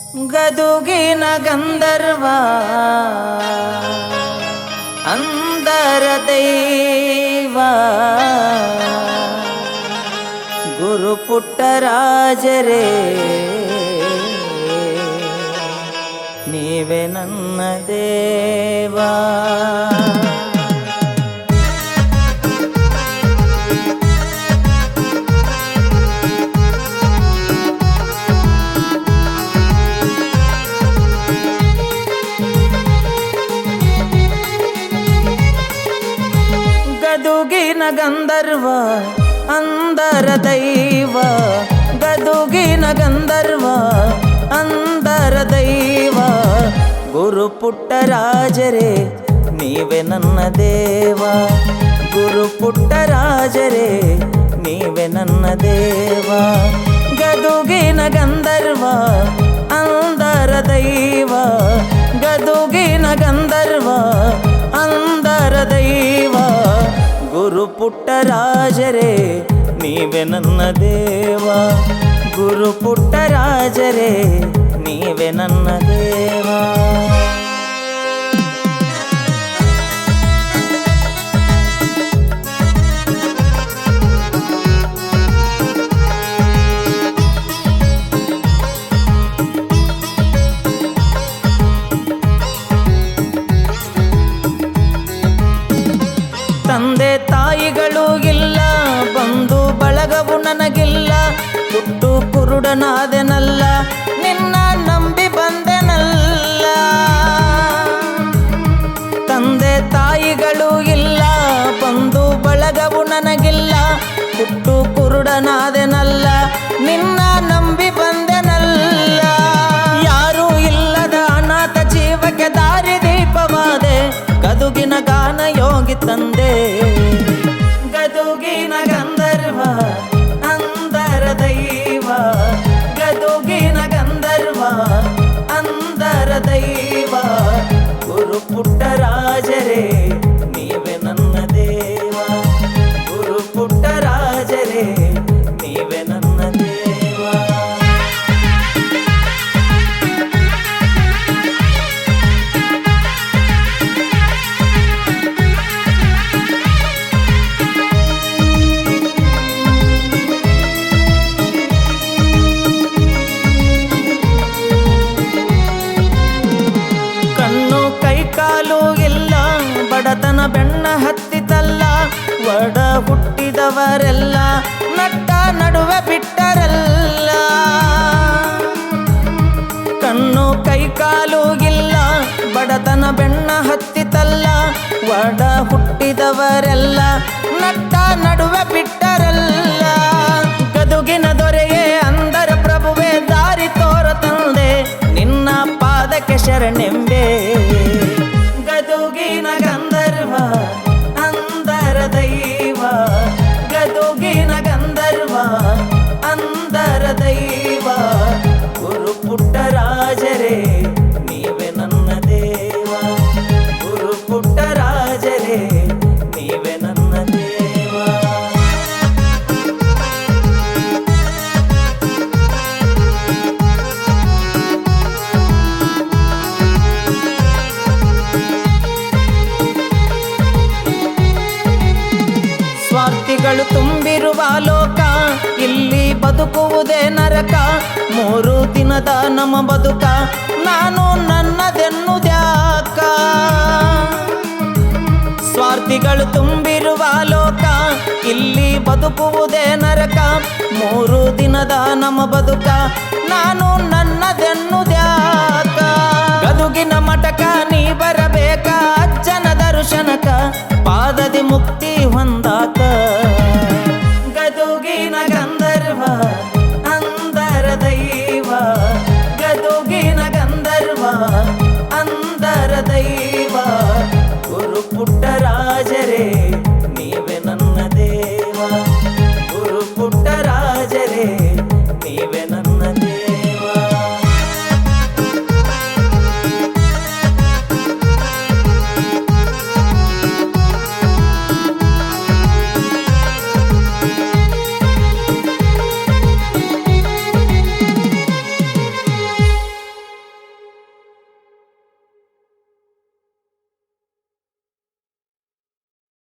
ಗದುಗಿನ ಗಂಧರ್ವ ಅಂದರ ದೈವ ಗುರು ಪುಟ್ಟರಾಜರೇ ನೀವೇ ನನ್ನ ದೇವಾ. ಗದುಗಿನ ಗಂಧರ್ವ ಅಂದರ ದೈವ ಗದುಗಿನ ಗಂಧರ್ವ ಅಂದರ ದೈವ ಗುರು ಪುಟ್ಟರಾಜರೇ ನೀವೇ ನನ್ನ ದೇವ. ಗುರು ಪುಟ್ಟರಾಜರೇ ನೀವೇ ನನ್ನ ದೇವ. ಗದುಗಿನ ಗಂಧರ್ವ ಅಂದರ ದೈವ ಗದುಗಿನ ಗಂಧರ್ವ ಅಂದರ ದೈವ ಗುರು ಪುಟ್ಟರಾಜರೇ ನೀವೇ ನನ್ನ ದೇವ. ಗುರು ಪುಟ್ಟರಾಜರೇ ನೀವೇ ನನ್ನ ದೇವ. ತಂದೆ ತಾಯಿಗಳು ಇಲ್ಲ, ಬಂಧು ಬಳಗವು ನನಗಿಲ್ಲ, ಹುಟ್ಟು ಕುರುಡನಾದೆನಲ್ಲ, ನಿನ್ನ ನಂಬಿ ಬಂದೆನಲ್ಲ. ತಂದೆ ತಾಯಿಗಳು ಇಲ್ಲ, ಬಂಧು ಬಳಗವು ನನಗಿಲ್ಲ, ಹುಟ್ಟು ಕುರುಡನಾದೆನಲ್ಲ, ನಿನ್ನ ನಂಬಿ ಬಂದೆನಲ್ಲ. ಯಾರೂ ಇಲ್ಲದ ಅನಾಥ ಜೀವಕ್ಕೆ ದಾರಿ ದೀಪವಾದೆ, ಗದುಗಿನ ಗಾನ ಯೋಗಿ ತಂದೆ. ಗದುಗಿನ ಗಂಧರ್ವ ಅಂದರ ದೈವ ಗದುಗಿನ ಗಂಧರ್ವ ಅಂದರ ದೈವ ಗುರು ಪುಟ್ಟರಾಜರೇ ನೀವೇ ನನ್ನ ದೇವ. ಗುರು ಪುಟ್ಟರಾಜರೇ ನೀವೇ ನನ್ನ ದೇವ. ಕಾಲು ಇಲ್ಲ, ಬಡತನ ಬೆನ್ನ ಹತ್ತಿತಲ್ಲ, ಒಡ ಹುಟ್ಟಿದವರೆಲ್ಲ ನಟ್ಟ ನಡುವೆ ಬಿಟ್ಟರಲ್ಲ. ಕಣ್ಣು ಕೈ ಕಾಲು ಇಲ್ಲ, ಬಡತನ ಬೆನ್ನ ಹತ್ತಿತಲ್ಲ, ಒಡ ಹುಟ್ಟಿದವರೆಲ್ಲ ನಟ್ಟ ನಡುವೆ ಬಿಟ್ಟರಲ್ಲ. ಗದುಗಿನ ದೊರೆಯೇ ಅಂದರ ಪ್ರಭುವೇ ದಾರಿ ತೋರ ತಂದೆ, ನಿನ್ನ ಪಾದಕ್ಕೆ ಶರಣೆಂಬೆ. ಗದುಗಿನ ಗಂಧರ್ವ ಅಂದರ ದೈವ ಗದುಗಿನ ಗಂಧರ್ವ ಅಂದರ ದೈವ ಗುರು ಪುಟ್ಟರಾಜರೇ ನೀವೇ ನನ್ನ ದೇವ. ಗುರು ಪುಟ್ಟರಾಜರೇ ನೀವೇ ನನ್ನ ದೇವ. ಸ್ವಾರ್ಥಿಗಳು ತುಂಬಿರುವ ಲೋಕ, ಇಲ್ಲಿ ಬದುಕುವುದೇ ನರಕ. 3 ದಿನದ ನಮ್ಮ ಬದುಕ, ನಾನು ನನ್ನದೆನ್ನುದ್ಯಾಕ. ಸ್ವಾರ್ಥಿಗಳು ತುಂಬಿರುವ ಲೋಕ, ಇಲ್ಲಿ ಬದುಕುವುದೇ ನರಕ. 3 ದಿನದ ನಮ್ಮ ಬದುಕ, ನಾನು ನನ್ನದೆನ್ನುದ್ಯಾಕ. ಗದುಗಿನ ಮಠಕ ನೀ